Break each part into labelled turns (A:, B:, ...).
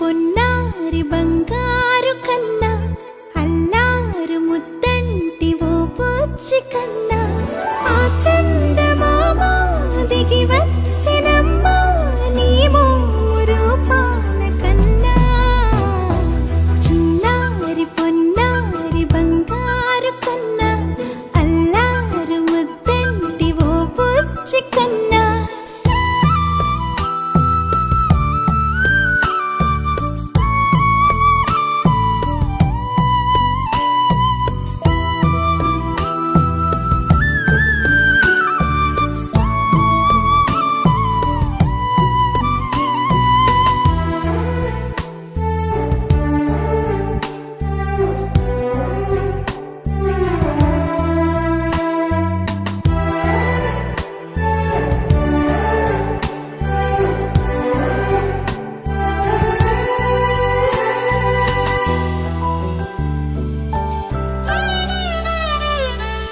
A: పొన్నారి బంగారు కన్నా అల్లారు ముద్దంటి ఓ బుజ్జి కన్నా ఆ చందమామ దిగి వచ్చినమ్మా నీ రూపాల కన్నా చిన్నారి పొన్నారి బంగారు కన్నా అల్లారు ముద్దంటి ఓ బుజ్జి కన్నా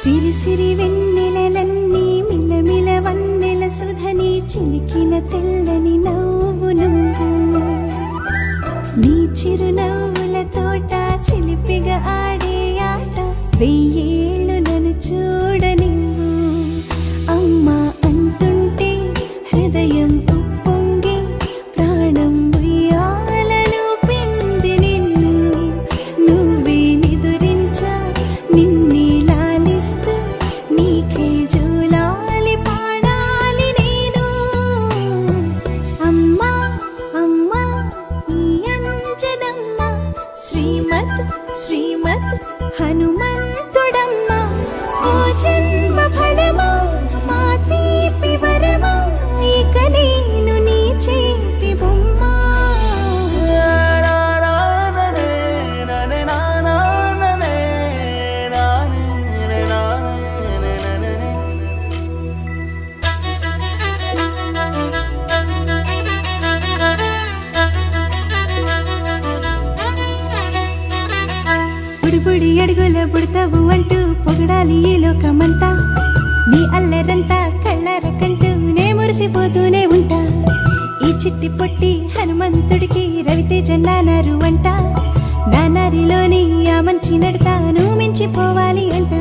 A: సిరి సిరి వెన్నెలలన్నీ మిలమిల వన్నెల సుధని చిలికిన తెల్లని నవ్వు నువ్వు నీ చిరునవ్వుల తోట చిలిపిగా ఆడే ఆట వెయ్యేళ్ళు నన్ను చూడనివ్వు అమ్మా అంటుంటే హృదయం ఉప్పొంగి ప్రాణం ఉయ్యాలలో పిండి నిన్ను నువ్వే నిదురించా నిన్నే నీకే జూలాలి పాడాలి నేను అమ్మా అమ్మా ఈ అంజనమ్మ శ్రీమత్ శ్రీమత్ హనుమంతుడమ్మ ఓ జన్మ ఫలమా మా తీపి వరమా ఇక నేను నీ చేతి బొమ్మ బుడి అడుగుల బుడతావు అంటూ పొగడాలి ఈ లోకమంతా నీ అల్లరంతా కళ్ళరకంటూ నే మురిసిపోతూనే ఉంటా ఈ చిట్టి పొట్టి హనుమంతుడికి రవితేజ నానారు అంట నానారిలోని ఆ మంచి నడతా నువ్వు మించిపోవాలి అంట